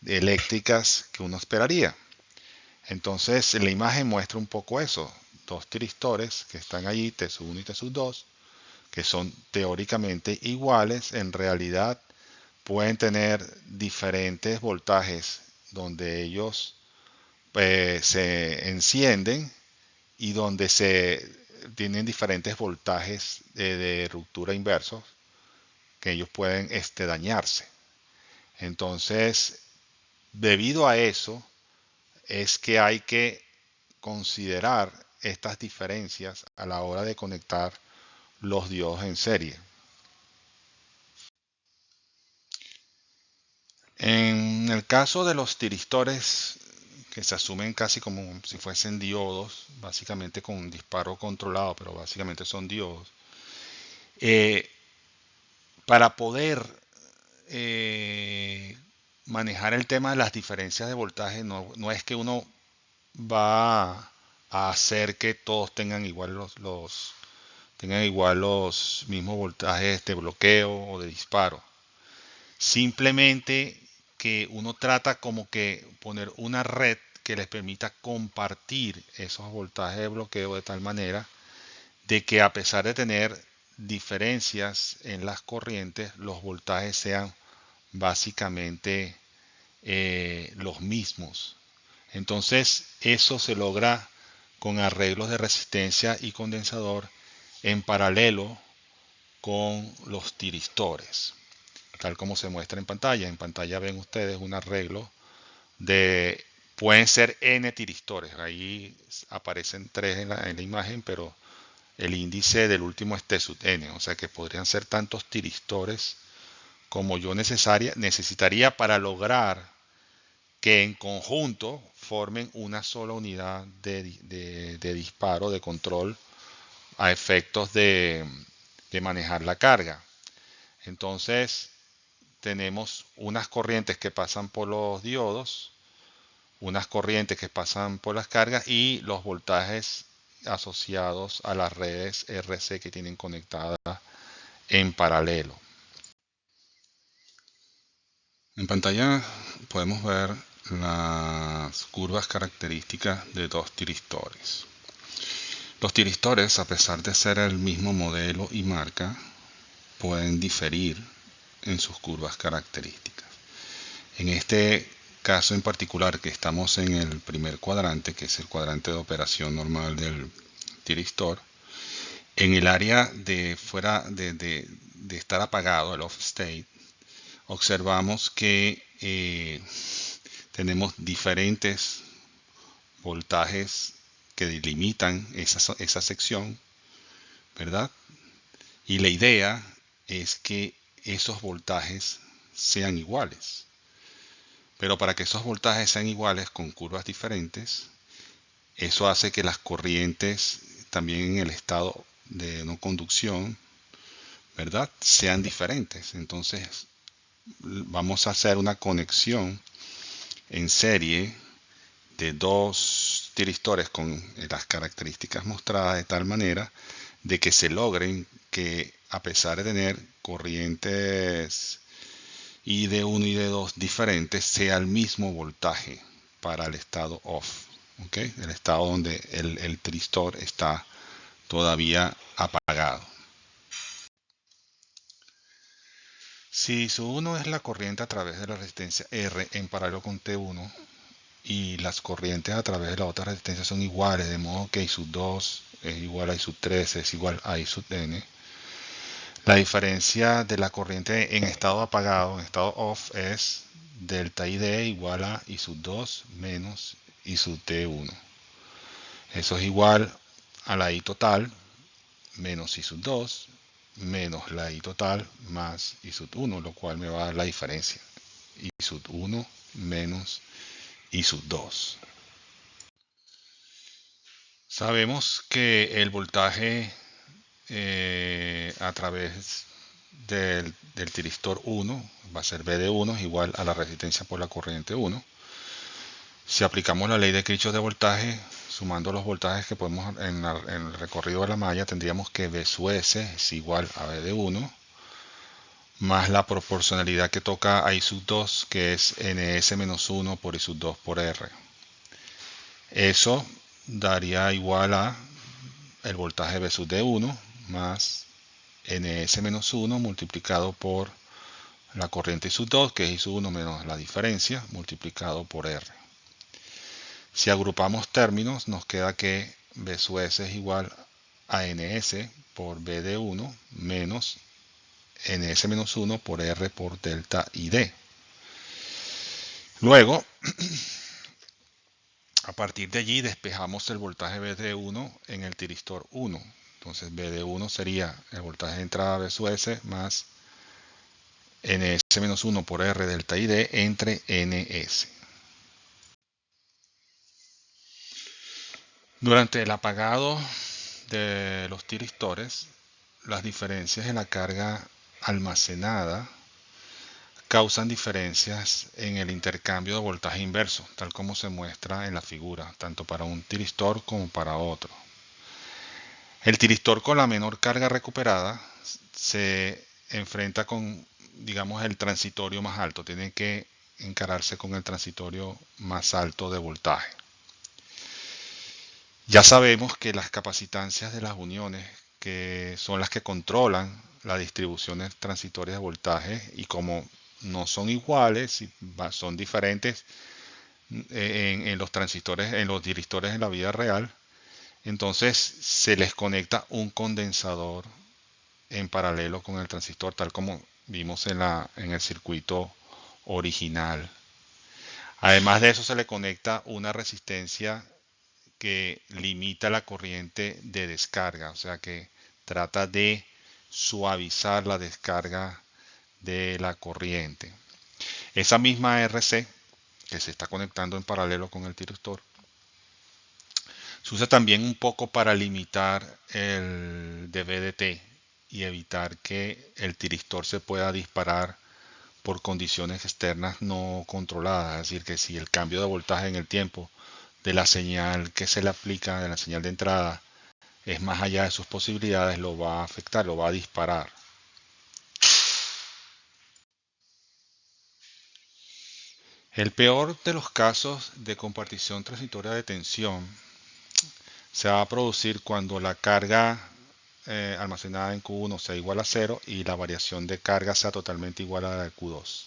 Speaker 1: eléctricas que uno esperaría. Entonces la imagen muestra un poco eso. Dos tiristores que están allí, T1 y T2, que son teóricamente iguales, en realidad pueden tener diferentes voltajes donde ellos se encienden y donde se tienen diferentes voltajes de ruptura inversos que ellos pueden dañarse. Entonces, debido a eso, es que hay que considerar estas diferencias a la hora de conectar los diodos en serie. En el caso de los tiristores que se asumen casi como si fuesen diodos, básicamente con un disparo controlado, pero básicamente son diodos, eh, para poder eh, manejar el tema de las diferencias de voltaje, no es que uno va a hacer que todos tengan igual tengan igual los mismos voltajes de bloqueo o de disparo. Simplemente que uno trata como que poner una red que les permita compartir esos voltajes de bloqueo de tal manera de que a pesar de tener diferencias en las corrientes, los voltajes sean básicamente los mismos. Entonces eso se logra con arreglos de resistencia y condensador en paralelo con los tiristores, tal como se muestra en pantalla. En pantalla ven ustedes un arreglo de, pueden ser N tiristores, ahí aparecen tres en la imagen, pero el índice del último es T sub N, o sea que podrían ser tantos tiristores como yo necesitaría para lograr que en conjunto formen una sola unidad de disparo, de control a efectos de manejar la carga. Entonces tenemos unas corrientes que pasan por los diodos, unas corrientes que pasan por las cargas y los voltajes asociados a las redes RC que tienen conectadas en paralelo. En pantalla podemos ver las curvas características de dos tiristores. Los tiristores, a pesar de ser el mismo modelo y marca, pueden diferir en sus curvas características. En este caso en particular, que estamos en el primer cuadrante, que es el cuadrante de operación normal del tiristor, en el área de fuera de estar apagado, el off state, observamos que tenemos diferentes voltajes que delimitan esa sección, ¿verdad? Y la idea es que esos voltajes sean iguales. Pero para que esos voltajes sean iguales con curvas diferentes, eso hace que las corrientes también en el estado de no conducción, ¿verdad?, sean diferentes. Entonces vamos a hacer una conexión en serie de dos tiristores con las características mostradas de tal manera de que se logren que, a pesar de tener corrientes y de 1 y de 2 diferentes, sea el mismo voltaje para el estado off, ¿ok? El estado donde el tristor está todavía apagado. Si su 1 es la corriente a través de la resistencia R en paralelo con T1 y las corrientes a través de la otra resistencia son iguales, de modo que I sub 2 es igual a I sub 3 es igual a I sub n, la diferencia de la corriente en estado apagado, en estado off, es delta ID igual a I sub 2 menos I sub T1. Eso es igual a la I total menos I sub 2 menos la I total más I sub 1, lo cual me va a dar la diferencia. I sub 1 menos I sub 2. Sabemos que el voltaje a través del tiristor 1 va a ser V de 1 es igual a la resistencia por la corriente 1. Si aplicamos la ley de Kirchhoff de voltaje, sumando los voltajes que podemos en el recorrido de la malla, tendríamos que V sub S es igual a V de 1 más la proporcionalidad que toca a I sub 2, que es NS menos 1 por I sub 2 por R. Eso daría igual a el voltaje V sub D1 más NS menos 1 multiplicado por la corriente I sub 2, que es I sub 1 menos la diferencia, multiplicado por R. Si agrupamos términos, nos queda que V sub S es igual a NS por V de 1 menos NS menos 1 por R por delta ID. Luego, a partir de allí despejamos el voltaje V de 1 en el tiristor 1. Entonces V de 1 sería el voltaje de entrada V sub S más NS menos 1 por R delta ID entre NS. Durante el apagado de los tiristores, las diferencias en la carga almacenada causan diferencias en el intercambio de voltaje inverso, tal como se muestra en la figura, tanto para un tiristor como para otro. El tiristor con la menor carga recuperada se enfrenta con, digamos, el transitorio más alto, tiene que encararse con el transitorio más alto de voltaje. Ya sabemos que las capacitancias de las uniones, que son las que controlan las distribuciones transitorias de voltaje, y como no son iguales, son diferentes en los transistores, en los diristores en la vida real, entonces se les conecta un condensador en paralelo con el transistor, tal como vimos en el circuito original. Además de eso, se le conecta una resistencia que limita la corriente de descarga, o sea que trata de suavizar la descarga de la corriente. Esa misma RC que se está conectando en paralelo con el tiristor se usa también un poco para limitar el dVdt y evitar que el tiristor se pueda disparar por condiciones externas no controladas. Es decir, que si el cambio de voltaje en el tiempo de la señal que se le aplica, de la señal de entrada, es más allá de sus posibilidades, lo va a afectar, lo va a disparar. El peor de los casos de compartición transitoria de tensión se va a producir cuando la carga almacenada en Q1 sea igual a 0 y la variación de carga sea totalmente igual a la de Q2.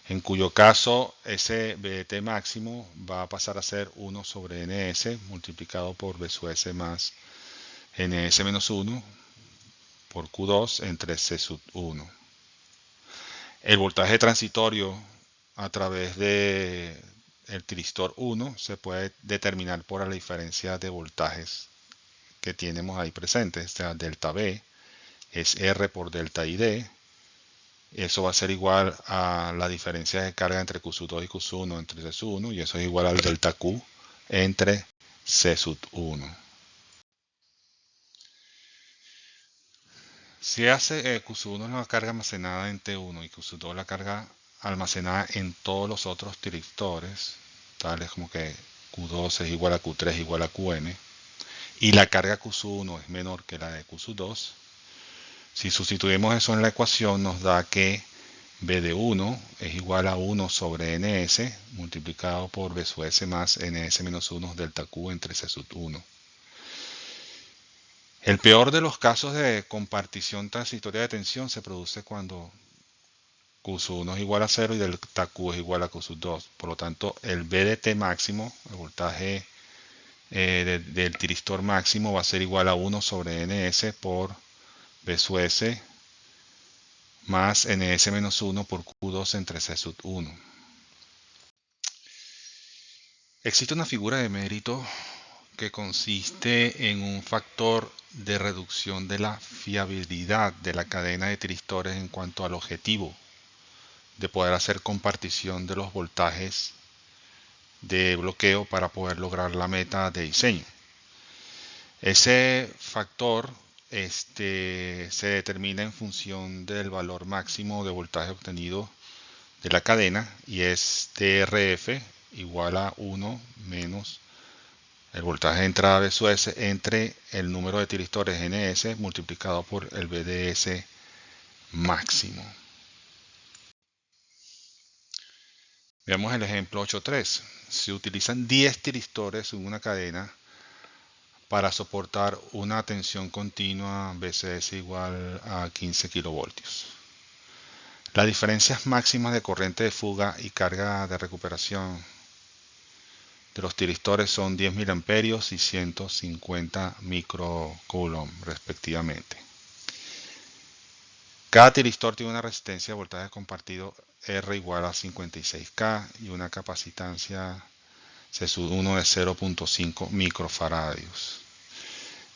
Speaker 1: En cuyo caso ese VDT máximo va a pasar a ser 1 sobre NS multiplicado por V sub S más NS menos 1 por Q2 entre C sub 1. El voltaje transitorio a través de el tiristor 1 se puede determinar por la diferencia de voltajes que tenemos ahí presentes. O sea, delta V es R por delta ID. Eso va a ser igual a la diferencia de carga entre Q sub 2 y Q sub 1 entre C sub 1, y eso es igual al delta Q entre C sub 1. Si hace Q sub 1 es la carga almacenada en T1 y Q sub 2 la carga almacenada en todos los otros tiristores, tales como que Q2 es igual a Q3 igual a Qn, y la carga Q1 es menor que la de Q2, si sustituimos eso en la ecuación nos da que B de 1 es igual a 1 sobre NS multiplicado por B sub S más NS menos 1 delta Q entre C sub 1. El peor de los casos de compartición transitoria de tensión se produce cuando Q sub 1 es igual a 0 y delta Q es igual a Q sub 2. Por lo tanto, el VDT máximo, el voltaje del tiristor máximo, va a ser igual a 1 sobre NS por B sub S más NS menos 1 por Q2 entre C sub 1. Existe una figura de mérito que consiste en un factor de reducción de la fiabilidad de la cadena de tiristores en cuanto al objetivo de poder hacer compartición de los voltajes de bloqueo para poder lograr la meta de diseño. Ese factor se determina en función del valor máximo de voltaje obtenido de la cadena y es DRF igual a 1 menos el voltaje de entrada B sub S entre el número de tiristores NS multiplicado por el VDS máximo. Veamos el ejemplo 8.3. Se utilizan 10 tiristores en una cadena para soportar una tensión continua BCS igual a 15 kilovoltios. Las diferencias máximas de corriente de fuga y carga de recuperación de los tiristores son 10 mA y 150 microcoulomb respectivamente. Cada tiristor tiene una resistencia de voltaje compartido R igual a 56K y una capacitancia C1 de 0.5 microfaradios.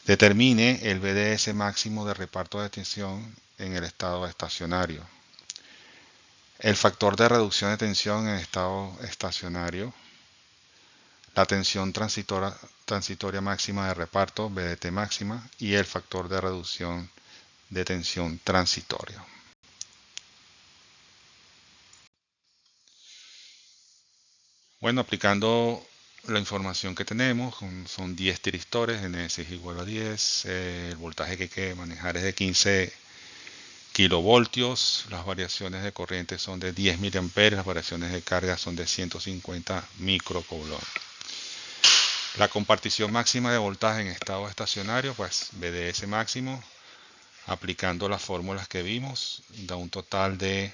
Speaker 1: Determine el VDS máximo de reparto de tensión en el estado estacionario. El factor de reducción de tensión en estado estacionario. La tensión transitoria máxima de reparto, VDT máxima, y el factor de reducción de tensión transitoria. Bueno, aplicando la información que tenemos, son 10 tiristores, NS es igual a 10, el voltaje que hay que manejar es de 15 kilovoltios, las variaciones de corriente son de 10 mA, las variaciones de carga son de 150 microcoulomb. La compartición máxima de voltaje en estado estacionario, pues VDS máximo, aplicando las fórmulas que vimos, da un total de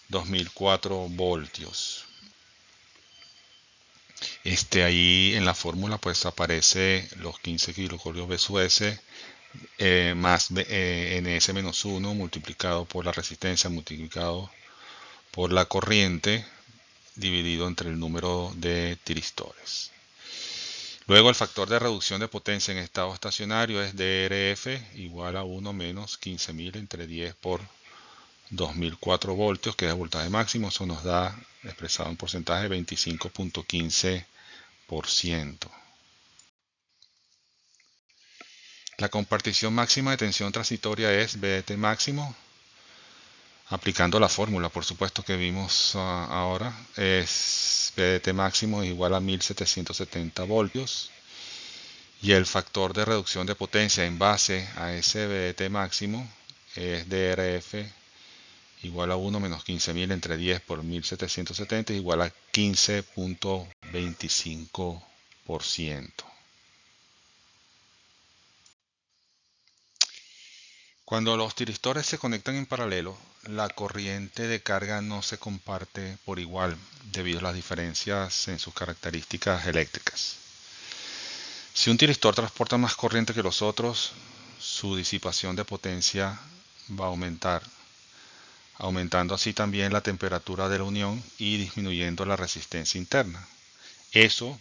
Speaker 1: 2004 voltios. Ahí en la fórmula pues aparece los 15 kilovoltios B sub S más NS menos 1 multiplicado por la resistencia multiplicado por la corriente dividido entre el número de tiristores. Luego el factor de reducción de potencia en estado estacionario es DRF igual a 1 menos 15.000 entre 10 por 2004 voltios, que es el voltaje máximo. Eso nos da expresado en porcentaje 25.15%. La compartición máxima de tensión transitoria es VDT máximo. Aplicando la fórmula, por supuesto, que vimos ahora, es VDT máximo es igual a 1770 voltios. Y el factor de reducción de potencia en base a ese VDT máximo es DRF igual a 1 menos 15.000 entre 10 por 1770 es igual a 15.25%. Cuando los tiristores se conectan en paralelo, la corriente de carga no se comparte por igual debido a las diferencias en sus características eléctricas. Si un tiristor transporta más corriente que los otros, su disipación de potencia va a aumentar, aumentando así también la temperatura de la unión y disminuyendo la resistencia interna. Eso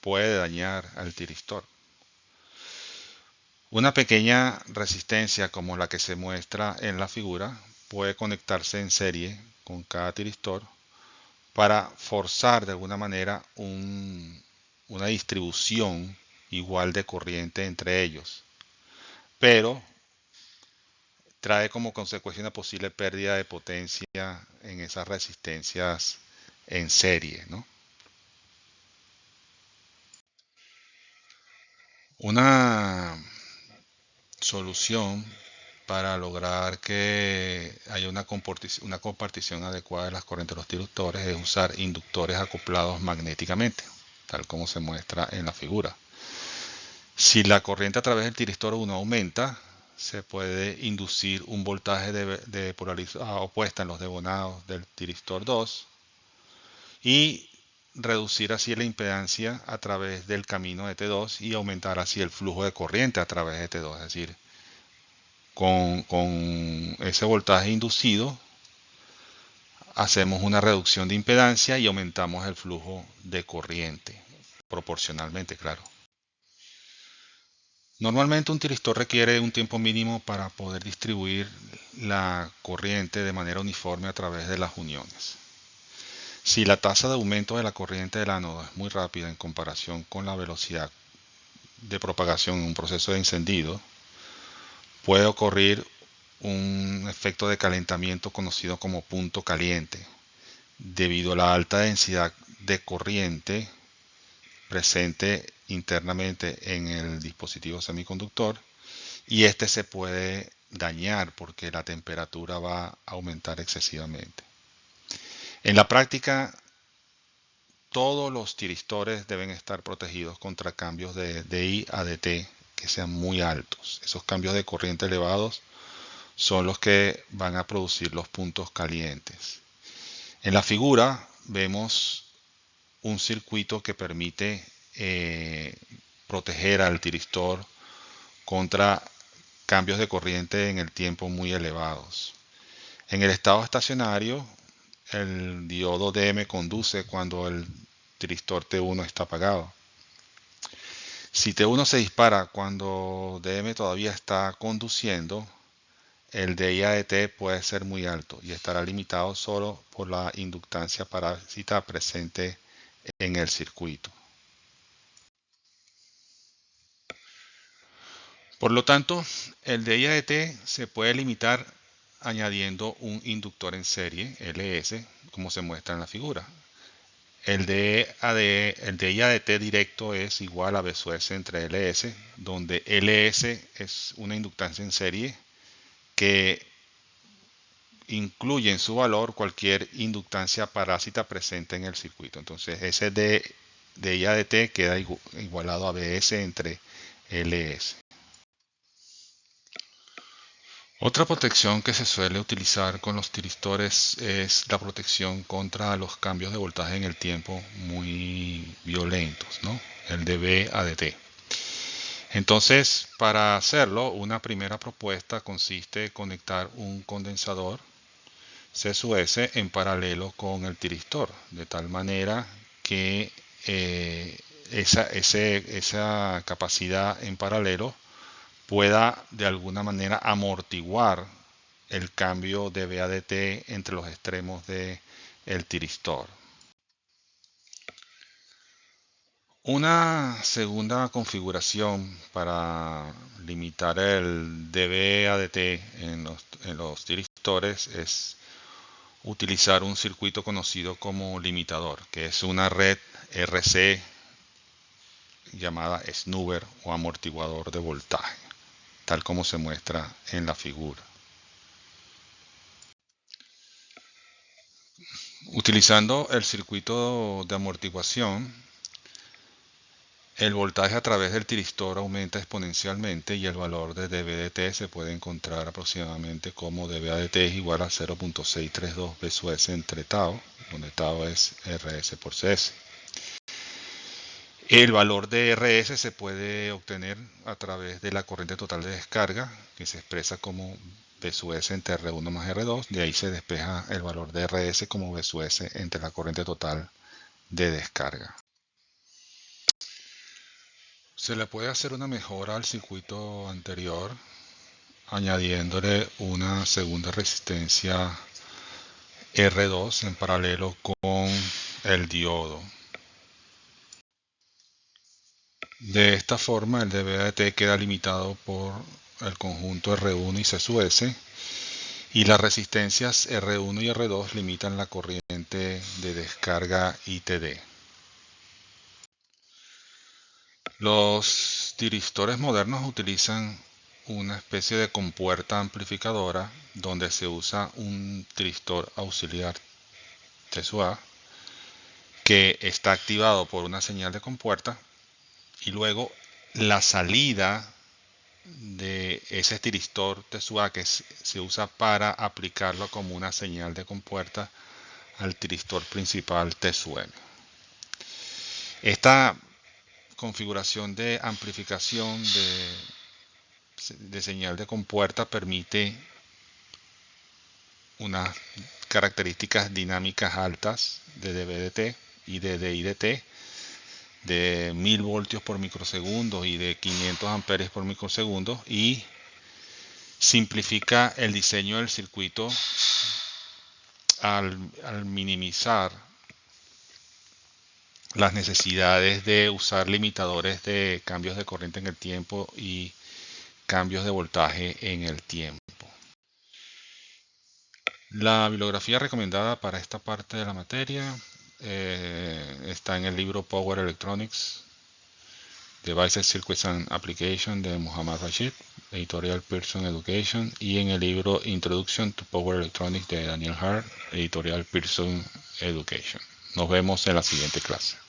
Speaker 1: puede dañar al tiristor. Una pequeña resistencia como la que se muestra en la figura puede conectarse en serie con cada tiristor para forzar de alguna manera una distribución igual de corriente entre ellos, pero trae como consecuencia una posible pérdida de potencia en esas resistencias en serie, ¿no? Una solución para lograr que haya una compartición adecuada de las corrientes de los tiristores es usar inductores acoplados magnéticamente, tal como se muestra en la figura. Si la corriente a través del tiristor 1 aumenta, se puede inducir un voltaje de polaridad opuesta en los devonados del tiristor 2 y reducir así la impedancia a través del camino de T2 y aumentar así el flujo de corriente a través de T2. Es decir, con ese voltaje inducido hacemos una reducción de impedancia y aumentamos el flujo de corriente, proporcionalmente, claro. Normalmente un tiristor requiere un tiempo mínimo para poder distribuir la corriente de manera uniforme a través de las uniones. Si la tasa de aumento de la corriente del ánodo es muy rápida en comparación con la velocidad de propagación en un proceso de encendido, puede ocurrir un efecto de calentamiento conocido como punto caliente, debido a la alta densidad de corriente presente internamente en el dispositivo semiconductor, y este se puede dañar porque la temperatura va a aumentar excesivamente. En la práctica, todos los tiristores deben estar protegidos contra cambios de DI a DT que sean muy altos. Esos cambios de corriente elevados son los que van a producir los puntos calientes. En la figura vemos un circuito que permite proteger al tiristor contra cambios de corriente en el tiempo muy elevados. En el estado estacionario, el diodo DM conduce cuando el tiristor T1 está apagado. Si T1 se dispara cuando DM todavía está conduciendo, el DI/ADT puede ser muy alto y estará limitado solo por la inductancia parásita presente en el circuito. Por lo tanto, el DI/ADT se puede limitar añadiendo un inductor en serie, LS, como se muestra en la figura. El DI/ADT directo es igual a B sub S entre LS, donde LS es una inductancia en serie que incluye en su valor cualquier inductancia parásita presente en el circuito. Entonces ese DI/ADT queda igualado a BS entre LS. Otra protección que se suele utilizar con los tiristores es la protección contra los cambios de voltaje en el tiempo muy violentos, ¿no? El dB/ADT. Entonces, para hacerlo, una primera propuesta consiste en conectar un condensador C sub S en paralelo con el tiristor, de tal manera que esa capacidad en paralelo pueda de alguna manera amortiguar el cambio de dB/ADT entre los extremos del tiristor. Una segunda configuración para limitar el dB/ADT en los tiristores es utilizar un circuito conocido como limitador, que es una red RC llamada snubber o amortiguador de voltaje, tal como se muestra en la figura. Utilizando el circuito de amortiguación, el voltaje a través del tiristor aumenta exponencialmente y el valor de dB/dt se puede encontrar aproximadamente como dB/dt es igual a 0.632 B sub S entre tau, donde tau es RS por CS. El valor de RS se puede obtener a través de la corriente total de descarga, que se expresa como B sub S entre R1 más R2. De ahí se despeja el valor de RS como B sub S entre la corriente total de descarga. Se le puede hacer una mejora al circuito anterior añadiéndole una segunda resistencia R2 en paralelo con el diodo. De esta forma el dB/dt queda limitado por el conjunto R1 y C sub S, y las resistencias R1 y R2 limitan la corriente de descarga ITD. Los Los tiristores modernos utilizan una especie de compuerta amplificadora donde se usa un tiristor auxiliar TSUA que está activado por una señal de compuerta, y luego la salida de ese tiristor TSUA que se usa para aplicarlo como una señal de compuerta al tiristor principal TSUM. Esta configuración de amplificación de señal de compuerta permite unas características dinámicas altas de DVDT y de DIDT de 1000 voltios por microsegundo y de 500 amperes por microsegundo, y simplifica el diseño del circuito al minimizar las necesidades de usar limitadores de cambios de corriente en el tiempo y cambios de voltaje en el tiempo. La bibliografía recomendada para esta parte de la materia está en el libro Power Electronics, Devices, Circuits and Application de Muhammad Rashid, editorial Pearson Education, y en el libro Introduction to Power Electronics de Daniel Hart, editorial Pearson Education. Nos vemos en la siguiente clase.